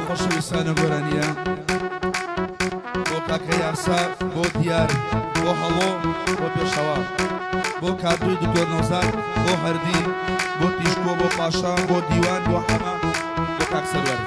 خۆشەویستانە گۆرانیە بۆ کاکە یاسا بۆ دیار بۆ هەڵۆ بۆ پێشەوە بۆ کادوی دکتۆر نەوزاد بۆ هەردی بۆ تیشکۆ بۆ پاشا بۆ دیوان بۆ حەما بۆ کاک سەروەر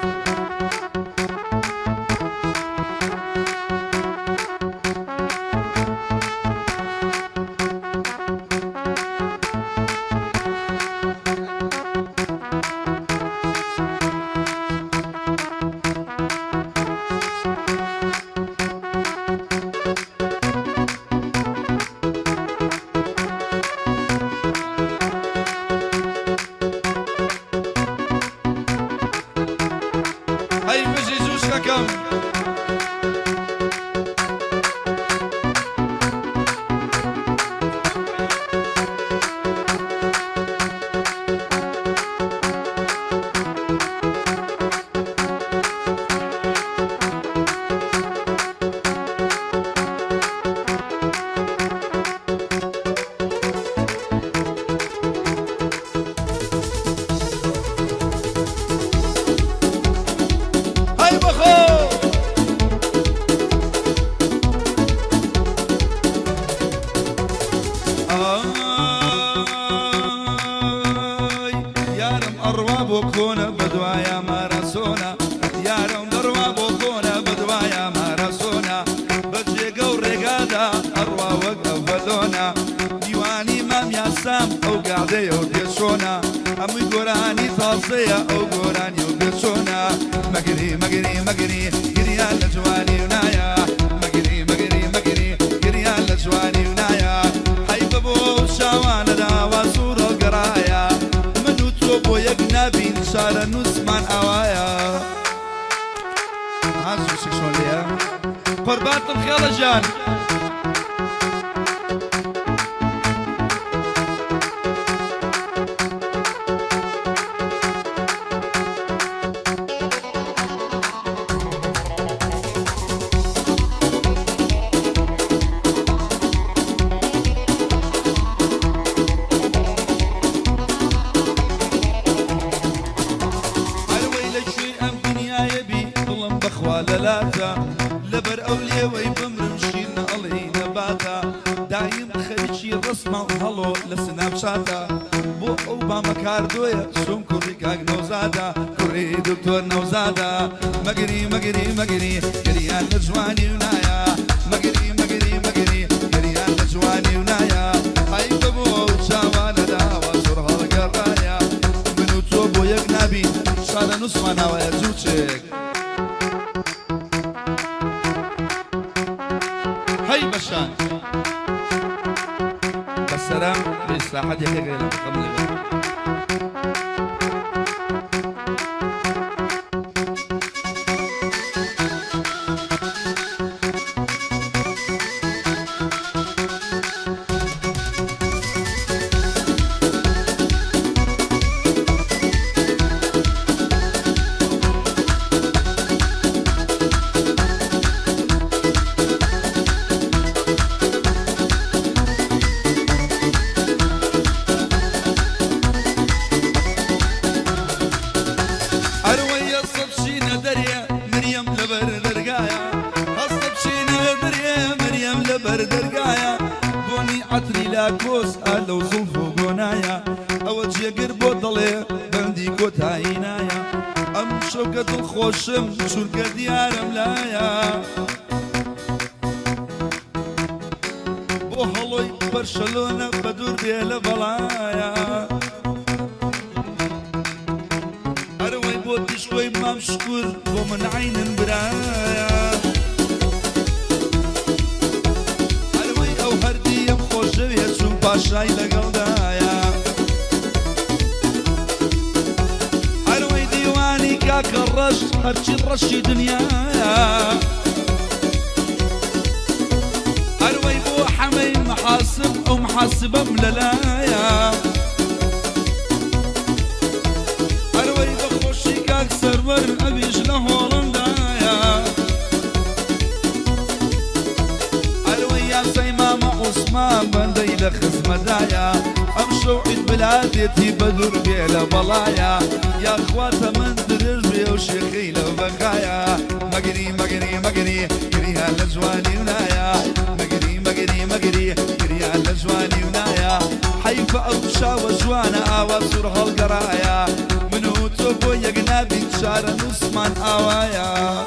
بلاديتي بدر بيلا بلايا يا اخوات من درج بيا وشيخي لو بخايا مقري مقري مقري قريها لجواني ونايا مقري مقري مقري قريها لجواني ونايا حيفا أوشا وجوانا آوازور هالقرايا منو توبو يقنابي شار نسمان آوايا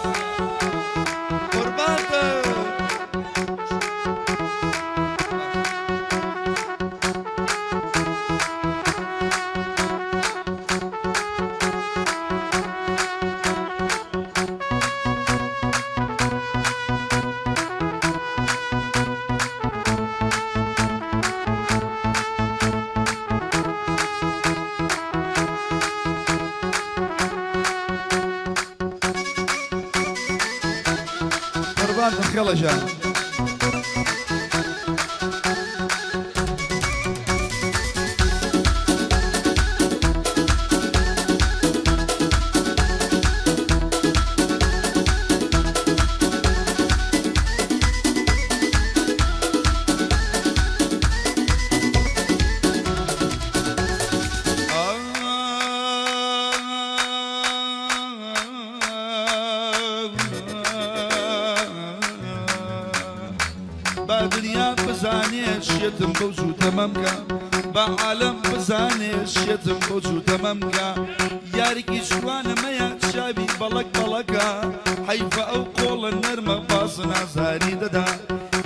قربانتو خلا جان دنيا بزاني شيتم بوجو تمامكا بعالم بزاني شيتم بوجو تمامكا ياركي شوان ميا شابي بلك بلكا حيفا او قول النرمة باصنا زاري ددا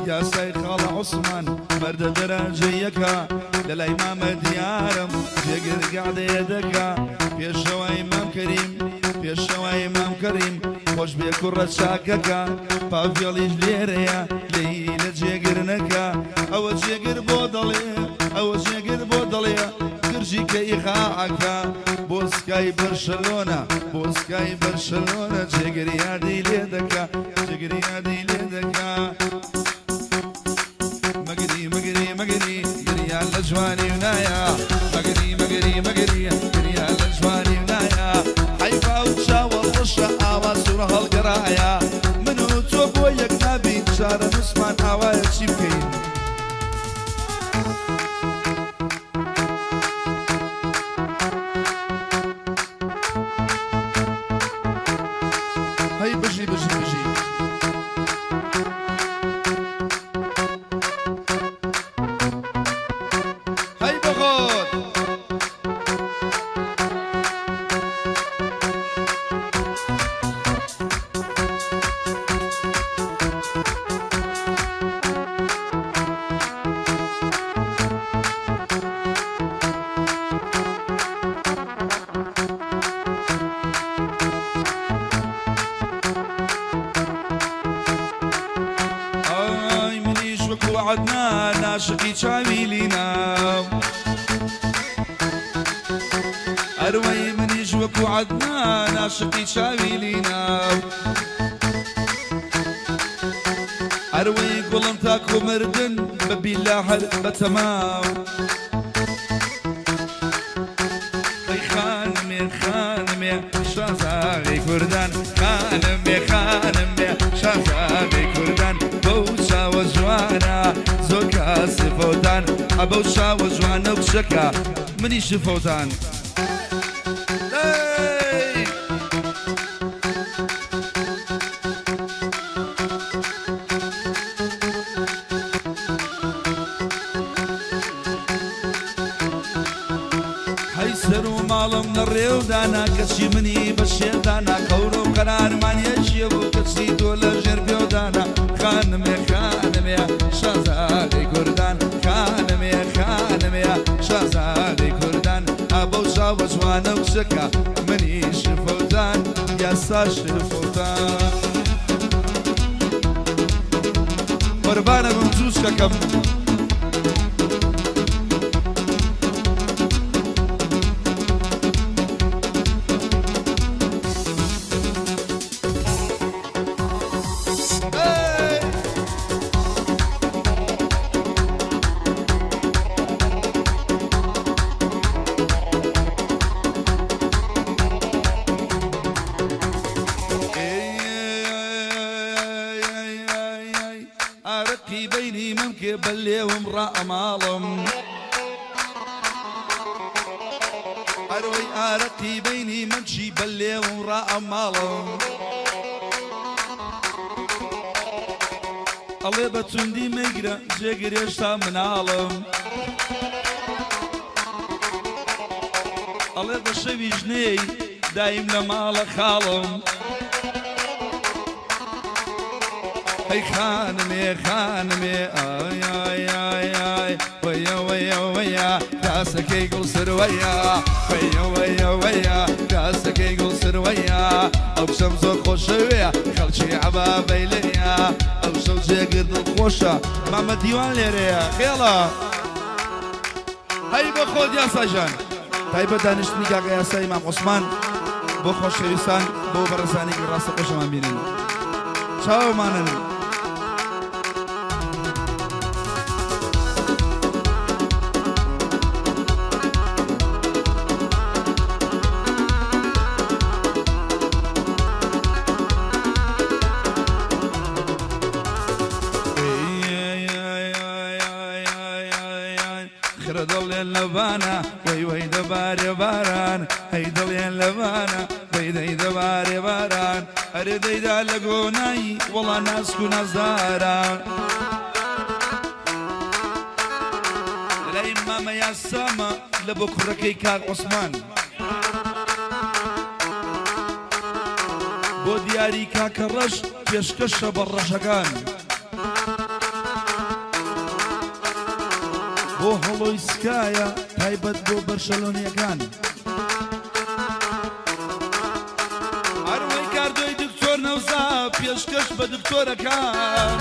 يا ساي خال عثمان مرد دراجيكا للإمام ديارم جيقر قاعد يدكا في الشوا إمام كريم في الشوا إمام كريم خوش بيكر شاككا بافياليش ليريا ليلة جيقرنكا أو جيقر بودليا أو جيقر بودليا كرجي كي خاعكا بوسكاي برشلونة بوسكاي برشلونة جيقر يادي ليدكا جيقر يادي ليدكا مقري مقري مقري قري على جواني ونايا مقري مقري مقري قري على جواني ونايا حيفا وشا والرشا آوازور هالقرايا منو توبو يقنابي شار نسمان آوايا شيبكين هاي بجي بجي بجي هاي بغود وعدنا ناشقي شاويلينا أروي من يجوك وعدنا ناشقي شاويلينا أروي قلم تاكو مردن ببي لاحر بتماو خانمي خانمي شازاغي كردان خانمي خانمي شازاغي كردان بوشا وجوانا زوكا سفوتان أبوشا وجوانا وشكا مني شفوتان هيسرو مالم نريو دانا كشي مني بشي دانا كورو قرار من يشيبو كشي دولا جربيو دانا خانمي خانمي شازادي كردان خانمي خانمي شازادي كردان أبوشا وجوانا وشكا مني شفوتان يا ساش شفوتان قربانا بمجوشكا كم أرقي بيني ممكن بلي وامرأة مالم عرقي بيني ممشي بلي وراء مالم الله بتوندي مجرى جيجر يشتا من عالم الله بشوي جني دايم لمال خالم هي خانمي خانمي اي اي اي اي ويا ويا ويا راسك يقول سرويا ويا ويا ويا راسك يقول سرويا او شمس خوشويا خلشي عبابي ليا او شمس قرد الخوشه ماما ديوان ليريا يلا هاي بخود يا سجان طيب دانشتني كاكا يا سي امام عثمان بو خوش شويسان بو برزاني راسك خوش ما بينن شاو مانن لبانا وي وي دباري باران هيدلين لبانا بيدي دباري باران أردي دا لقوناي والله ناس كنا زاران لأي ماما يا ساما لبكركي كاك عثمان بو دياري كاك الرش بيشكش بالرشقان بو هلوی سکایا تایبەت بو برشلونیەکان هەروەی کاردۆی دکتۆر نەوزا پێشکەش بە دکتۆرەکان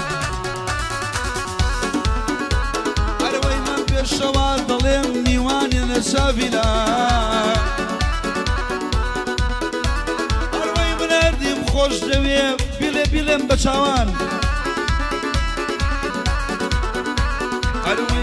هەروەی من پێشەوا دەڵێم میوانێنە شاڤیلا هەروەی من هەردیم خۆش دەوێ بیڵێ بیڵێم بە چاوان هەروەی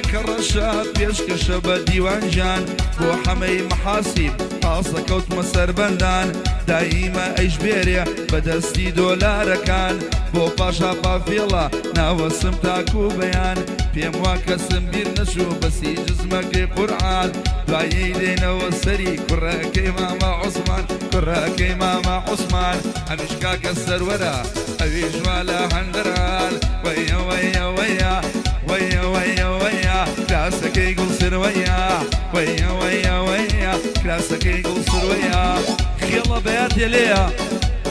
كرشات بيشكش بديوان جان بو حمي محاسب خاصة كوت مسر بندان دايما اجبيريا بدستي دولار كان بو باشا بافيلا ناوسم تاكو بيان بيم واكسم بير نشو بسي جسمك قرعان دعي لينا وسري كراكي ماما عثمان كراكي ماما عثمان امشكا كسر ورا اويش ولا هندران ويا ويا ويا ويا ويا ويا كلاسك يقول سرويا ويا ويا ويا كلاسك يقول سرويا خيلا بيات ليا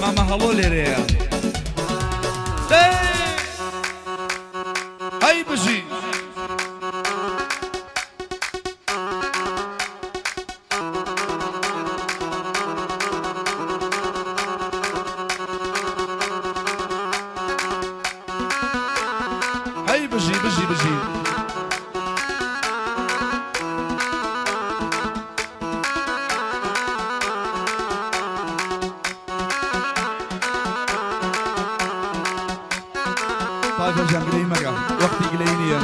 ماما هلو ليريا هاي بجي هاي بجي بجي بجي طيب يا جماعة قليل مقا وقتي قليلية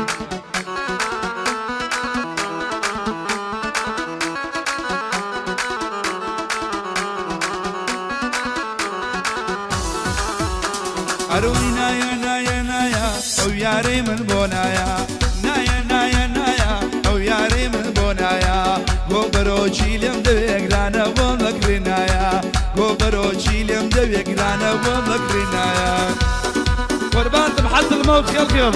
أروني نايا نايا نايا أو ياري من بونايا نايا نايا نايا أو ياري من بونايا غوبرو چيلم دويك رانا بومكرينايا غوبرو چيلم دويك رانا بومكرينايا قربانت محل الموت خيل خيل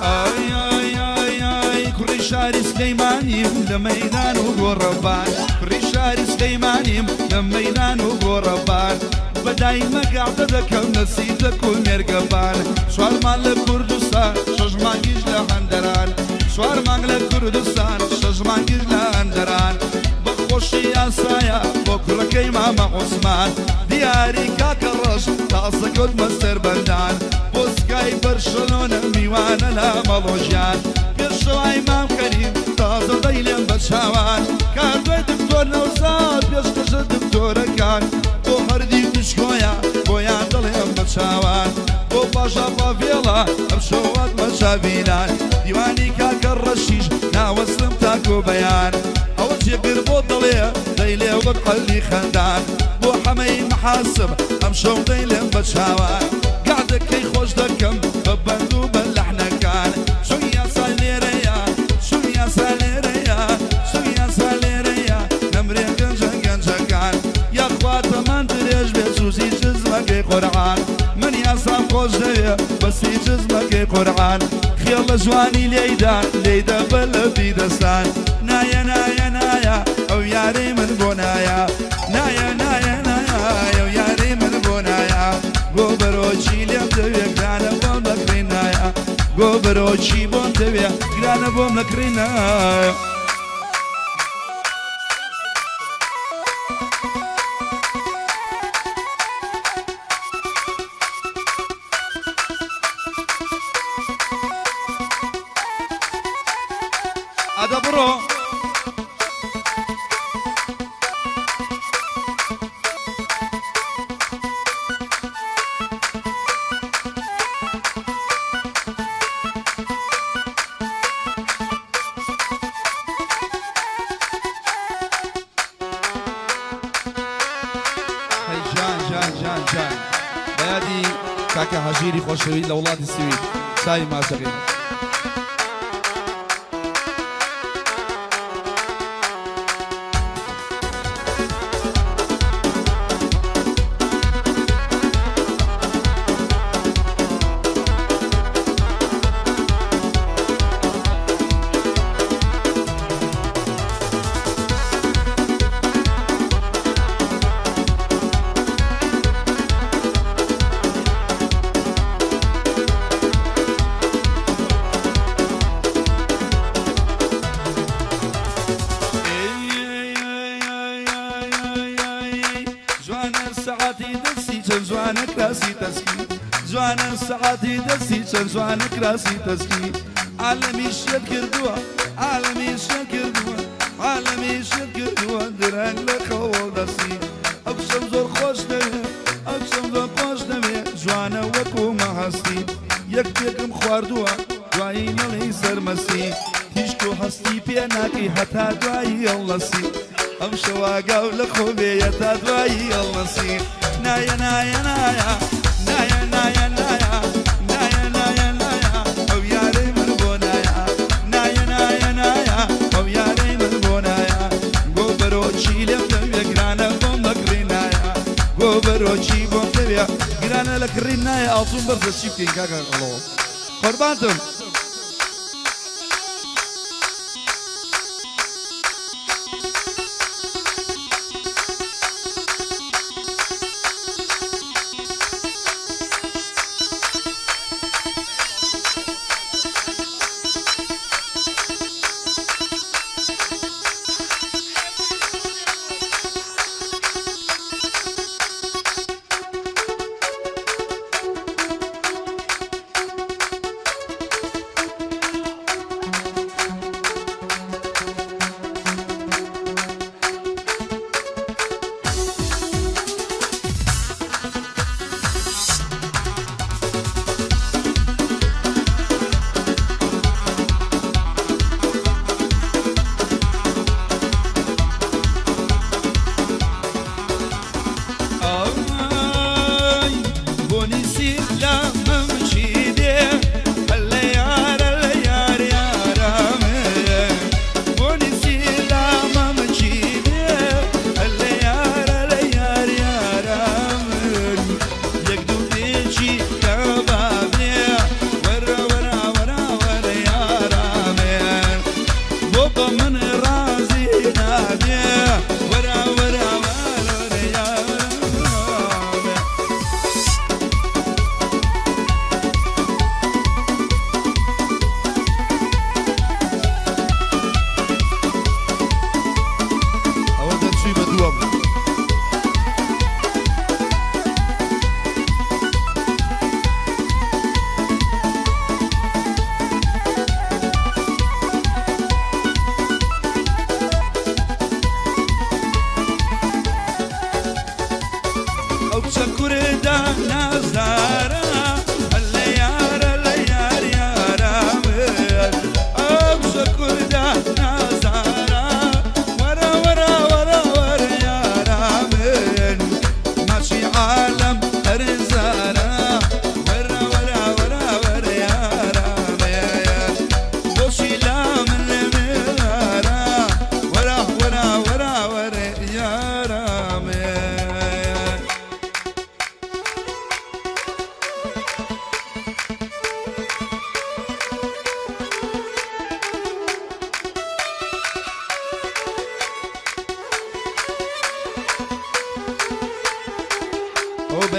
اي اي اي اي كل شاري سليماني لميدان وقربان كل شاري سليماني لميدان وقربان بداي مقعد ذكر نسيتك ومرقبان سوال مال كردستان شجمان جيج لهندران سوار مانگل کردستان شجمان گیز لندران بخوشی آسایا بکرکی ماما عثمان دیاری کا کرش تاسکود مستر بندان بسکای برشلونه میوان لا مالوجان پیشوای مام کریم تازه دیلم بچوان کاردوی دکتور نوزاد پیشکش دکتور کان بو هر دی دشکویا بویان دلیم بچاوان بۆ پاشا پاڤێڵە ئەم شەوات مەچاوینان دیوانی کاکە ڕەشیش ناوەستم تاکۆ بەیان ئەوە جێگر بۆ دڵێ دەی لێ وەک قەلی خەندان بۆ حەمەی محاسب ئەم شەو دەی لێم بەچاوان گادەکەی خۆش دەکەم بە بەند و بە لەحنەکان چون یاسا لێرەیە چون یاسا لێرەیە چون یاسا لێرەیە نەمرێ گەنجە گەنجەکان یاخواتەمان درێژ بێ سوزی جزمەکەی قورعان من یاسام خۆش دەوێ بەسی جزمەکەی قورعان خێڵ لە جوانی لێیدان لێیدە بە لەبی دەستان نایە نایە نایە ئەو یارەی من بۆ نایە نایە نایە نایە ئەو یارەی من بۆ نایە بۆ بەرۆچی لێم دەوێ گرانە بۆم نەکڕین نایە بۆ بەرۆچی بۆم دەوێ گرانە بۆم نەکڕین نایە ئەدە بڕۆ جان بەیادی کاکە هەژیری خۆشەویست لە وڵاتی سوید ساوی ماسەقین جوانە کراسی تەسکی جوانە سەعاتی دەستی چەند جوانە کراسی تەسکی عالەمی شێت کردووە عالەمی شێت کردووە عالەمی شێت کردووە درەنگ لە خەوڵ دەستی ئەو شەم زۆر خۆش دەوێ ئەو شەم زۆر خۆش دەوێ جوانە وەکو مەهەستی یەک پێکم خواردووە دوایی نەڵی سەرمەسی تیشک و هەستی پێ ناکەی هەتا دوایی ئەڵەسی ئەم شەواگاو لە خۆبێیە تا دوایی ئەڵەسی نایە نایە نایە نایە نایە نایە نایە نایە نایە ئەو یارەی من بۆ نایە نایە نایە نایە ئەو یارەی من بۆ نایە گۆ بەرۆچی لێم دەوێ گرانە بۆم نەکڕین نایە گۆ بەرۆچی بۆم دەوێ گرانە لە کڕین نایە ئاڵتون بەرزە چی بکەین کاکە ئەڵۆ قوربانتم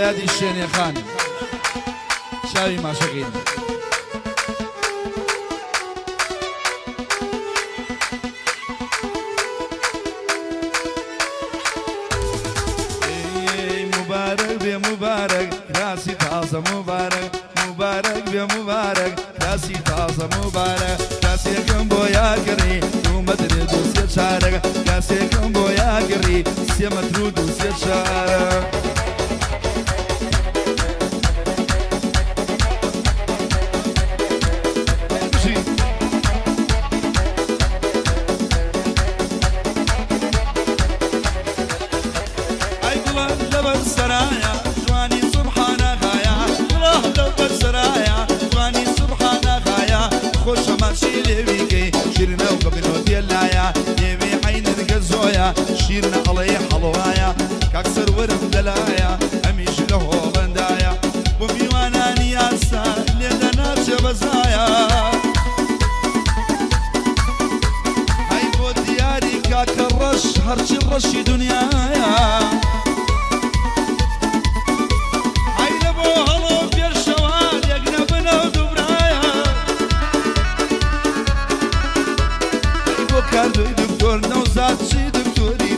بەیادی شوێنێ خان چاوی ماشەکەین مبارك بێ مبارك راسی تازە مبارك مبارك بێ مبارك راسی تازە مبارك کاسێکم بۆ یاگەڕی دوومەترێ دووسێ چارەکە کاسێکم بۆ یاگەڕی سێمەتر و دووسێ چارە شيرنا علي حلوايا كاكسر ورم دلايا اميش له بندايا وميواناني ياسا لدنا شبزايا هاي بو دياري كاك الرش هرش الرشي دنيايا هاي لبو هلو بير شوال يقنبنا ودبرايا هاي بو كاردو دكتور نوزات شي دكتوري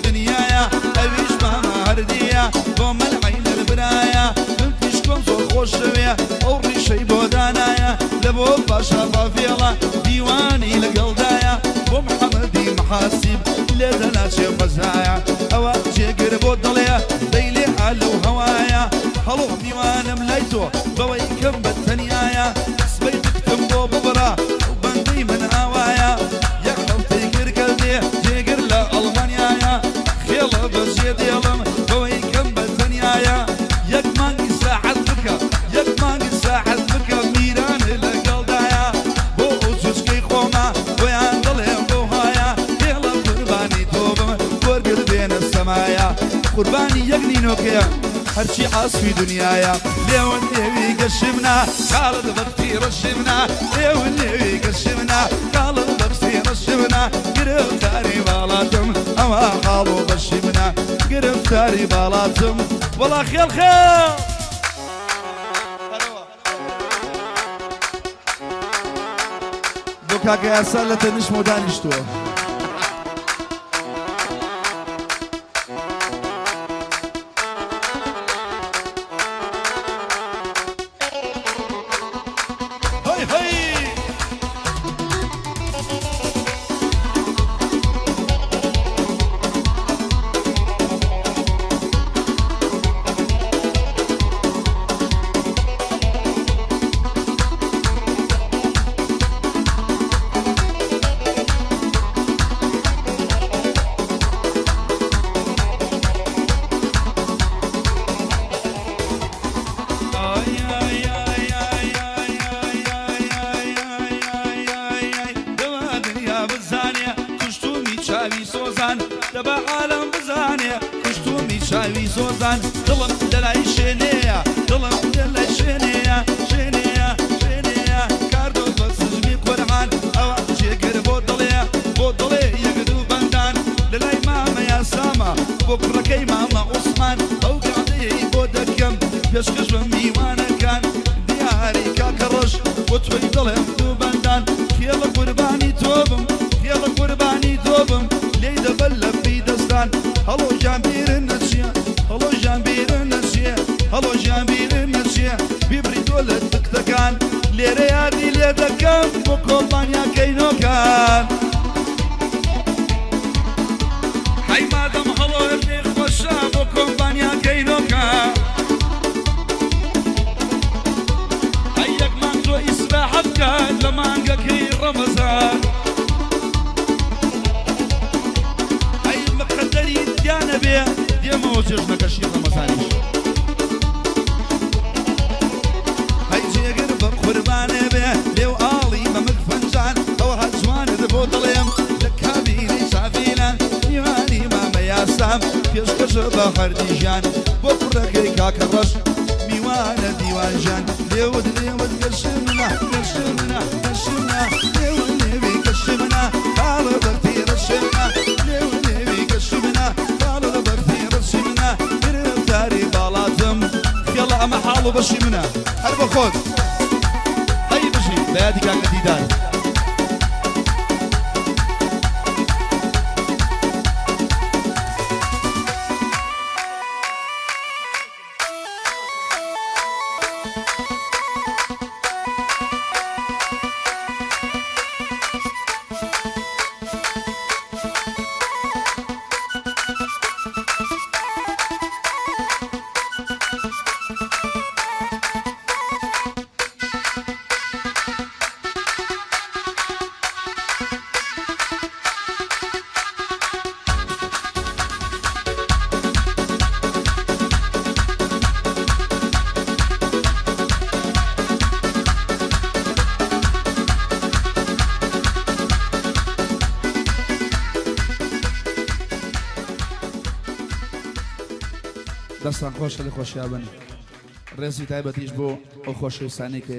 أبيش ماما هردية قوم العين البراية بنتشكم صور خوشوية أوري شي بودانايا لبو باشا طافيلا ديواني لقلدايا ومحمدي محاسب لدنا شي مزايا أوا جيقر بودليا ليلي حلو هوايا هلو ديوان ملايتو بويكم بالتنيايا سبيتك تنبو ببرا وبندي من هوايا يقلب تيقر قلبي جيقر لألمانيايا يلا بزيد يلا بوي كم بالدنيايا يك ماني ساحت بك يك ماني ساحت بك ميران لقلدايا بو اوجسكي خوما ويان ضلهم بوهايا يلا قرباني توبم ورقل بين السمايا قرباني يقني نوكيا هرشي عاصفي دنيايا ليون ليوي قشمنا خالد بختي رشمنا ليون ليوي قشمنا خالد بختي رشمنا قرب تاري بالاتم اما خالو بشمنا قرب تاري بالاتم والله خير خير دوكاكا يا سالة مش مدانشتو دبا عالم بزانية كشتومي شاوي سوزان دلم دلاي شينية دلم دلاي شينية شينية شينية كاردو بسجمي قرعان أو جيكر بودلية يقدو بندان دلاي ماما يا ساما بكرة كي ماما عثمان أو قاعدي بودكم بيشكش بميوانا كان دياري كاكرش وتوي دلهم دو بندان يلا قرباني توبم يلا قرباني توبم ليدا بلا في دستان هلو جامبير النسيا هلو جامبير النسيا هلو جامبير النسيا بيبري دولة تكتكان ليريادي ليدكم بكوبانيا كينو كان هاي مادام هلو ابني خوشا بكوبانيا كينو كان هيك مانتو إسباحك كان لمانقا كي رمزان ديانا بيه ديما وجرنا كشير رمزانيش هاي جيقر برقرباني بيه ليو آلي ممك فنجان طوها جوان دبو ظليم لكابيني شافينا يواني ماما يا سام يشكش بحر ديجان بقرقي كاكرش ميوانا ديوان جان ليود قشمنا قشمنا قشمنا ليود نبي قشمنا قالوا بكتي رشمنا ليود نبي قشمنا قالوا بكتي رشمنا قرب تاري بالاتم هەڵ و بەشی منە هەر بە خۆت هەی بژی بە یادی کاکە دیدار دەستان خۆشە لە خۆشیابن ڕێزی تایبەتیش بۆ ئەو خۆشەویستانەی کە